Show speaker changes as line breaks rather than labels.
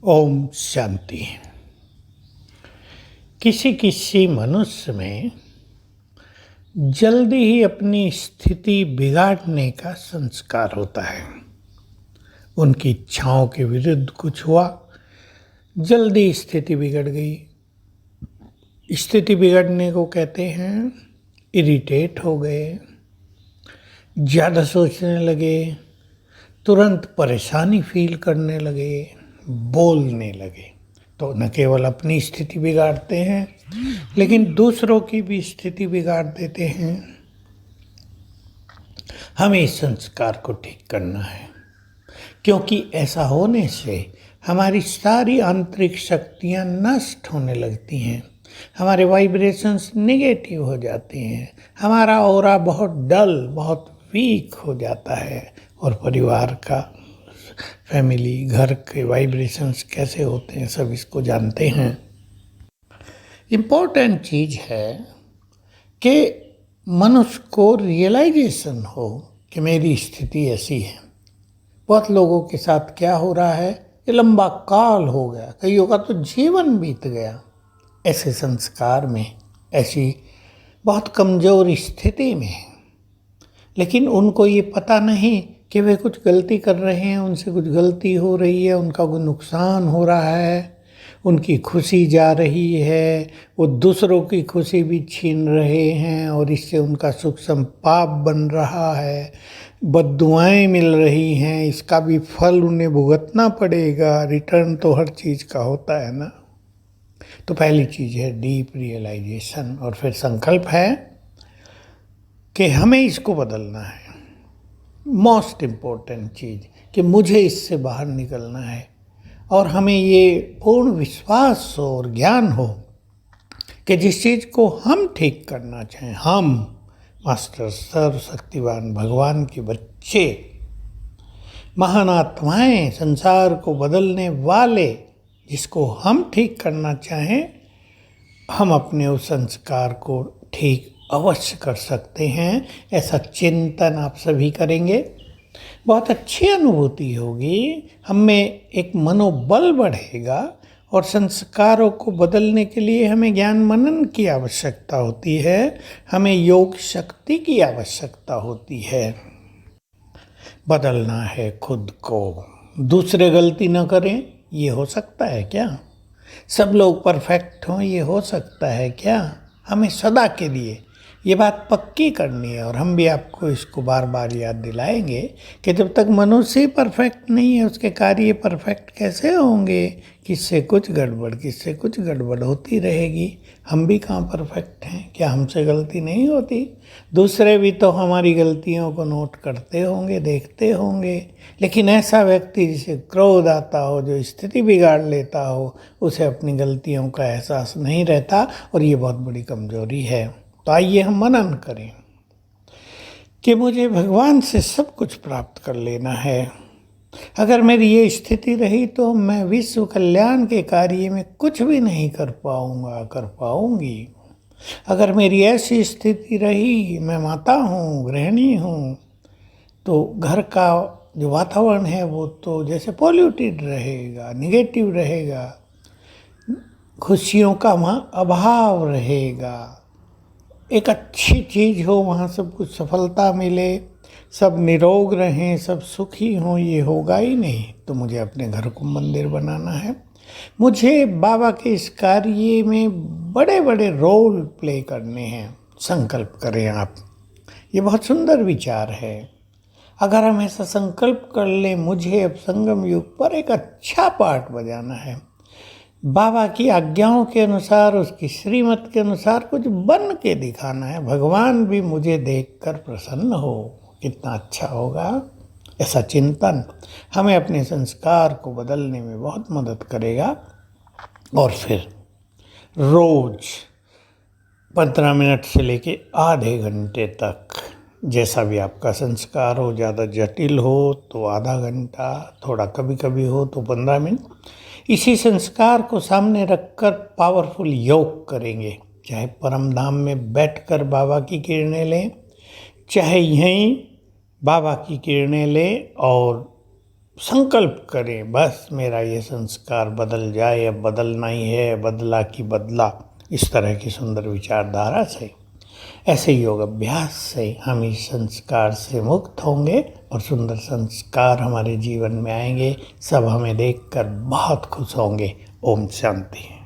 ओम शांति। किसी किसी मनुष्य में जल्दी ही अपनी स्थिति बिगाड़ने का संस्कार होता है। उनकी इच्छाओं के विरुद्ध कुछ हुआ, जल्दी स्थिति बिगड़ गई। स्थिति बिगड़ने को कहते हैं इरिटेट हो गए, ज़्यादा सोचने लगे, तुरंत परेशानी फील करने लगे, बोलने लगे। तो न केवल अपनी स्थिति बिगाड़ते हैं लेकिन दूसरों की भी स्थिति बिगाड़ देते हैं। हमें इस संस्कार को ठीक करना है, क्योंकि ऐसा होने से हमारी सारी आंतरिक शक्तियां नष्ट होने लगती हैं, हमारे वाइब्रेशंस नेगेटिव हो जाते हैं, हमारा ऑरा बहुत डल, बहुत वीक हो जाता है। और परिवार का, फैमिली, घर के वाइब्रेशंस कैसे होते हैं सब इसको जानते हैं। इम्पोर्टेंट चीज़ है कि मनुष्य को रियलाइजेशन हो कि मेरी स्थिति ऐसी है। बहुत लोगों के साथ क्या हो रहा है, ये लंबा काल हो गया, कईयों का तो जीवन बीत गया ऐसे संस्कार में, ऐसी बहुत कमज़ोर स्थिति में। लेकिन उनको ये पता नहीं कि वे कुछ गलती कर रहे हैं, उनसे कुछ गलती हो रही है, उनका कोई नुकसान हो रहा है, उनकी खुशी जा रही है, वो दूसरों की खुशी भी छीन रहे हैं और इससे उनका सुख संपाप बन रहा है, बद्दुआएं मिल रही हैं, इसका भी फल उन्हें भुगतना पड़ेगा। रिटर्न तो हर चीज़ का होता है ना। तो पहली चीज़ है डीप रियलाइजेशन, और फिर संकल्प है कि हमें इसको बदलना है। मोस्ट इम्पोर्टेंट चीज़ कि मुझे इससे बाहर निकलना है, और हमें ये पूर्ण विश्वास हो और ज्ञान हो कि जिस चीज़ को हम ठीक करना चाहें, हम मास्टर सर्वशक्तिवान भगवान के बच्चे, महान आत्माएं, संसार को बदलने वाले, जिसको हम ठीक करना चाहें, हम अपने उस संस्कार को ठीक अवश्य कर सकते हैं। ऐसा चिंतन आप सभी करेंगे, बहुत अच्छी अनुभूति होगी, हमें एक मनोबल बढ़ेगा, और संस्कारों को बदलने के लिए हमें ज्ञान मनन की आवश्यकता होती है, हमें योग शक्ति की आवश्यकता होती है। बदलना है खुद को, दूसरे गलती न करें, ये हो सकता है क्या? सब लोग परफेक्ट हों, ये हो सकता है क्या? हमें सदा के लिए ये बात पक्की करनी है, और हम भी आपको इसको बार बार याद दिलाएंगे कि जब तक मनुष्य ही परफेक्ट नहीं है, उसके कार्य परफेक्ट कैसे होंगे? किससे कुछ गड़बड़ होती रहेगी। हम भी कहाँ परफेक्ट हैं? क्या हमसे गलती नहीं होती? दूसरे भी तो हमारी गलतियों को नोट करते होंगे, देखते होंगे। लेकिन ऐसा व्यक्ति जिसे क्रोध आता हो, जो स्थिति बिगाड़ लेता हो, उसे अपनी गलतियों का एहसास नहीं रहता, और ये बहुत बड़ी कमजोरी है। तो आइए हम मनन करें कि मुझे भगवान से सब कुछ प्राप्त कर लेना है। अगर मेरी ये स्थिति रही तो मैं विश्व कल्याण के कार्य में कुछ भी नहीं कर पाऊंगी। अगर मेरी ऐसी स्थिति रही, मैं माता हूँ, गृहिणी हूँ, तो घर का जो वातावरण है वो तो जैसे पॉल्यूटेड रहेगा, निगेटिव रहेगा, खुशियों का वहाँ अभाव रहेगा। एक अच्छी चीज़ हो, वहाँ सब कुछ सफलता मिले, सब निरोग रहें, सब सुखी हों, ये होगा ही नहीं। तो मुझे अपने घर को मंदिर बनाना है, मुझे बाबा के इस कार्य में बड़े बड़े रोल प्ले करने हैं। संकल्प करें आप, ये बहुत सुंदर विचार है। अगर हम ऐसा संकल्प कर लें, मुझे अब संगम युग पर एक अच्छा पार्ट बजाना है, बाबा की आज्ञाओं के अनुसार, उसकी श्रीमत के अनुसार कुछ बन के दिखाना है, भगवान भी मुझे देखकर प्रसन्न हो, कितना अच्छा होगा। ऐसा चिंतन हमें अपने संस्कार को बदलने में बहुत मदद करेगा। और फिर रोज 15 मिनट से लेके आधे घंटे तक, जैसा भी आपका संस्कार हो, ज़्यादा जटिल हो तो आधा घंटा, थोड़ा कभी कभी हो तो 15 मिनट, इसी संस्कार को सामने रखकर पावरफुल योग करेंगे। चाहे परम धाम में बैठकर बाबा की किरणें लें, चाहे यहीं बाबा की किरणें लें और संकल्प करें बस मेरा ये संस्कार बदल जाए, अब बदलना ही है, बदला कि बदला, इस तरह की सुंदर विचारधारा से, ऐसे योग अभ्यास से हम इस संस्कार से मुक्त होंगे और सुंदर संस्कार हमारे जीवन में आएंगे। सब हमें देखकर बहुत खुश होंगे। ओम शांति।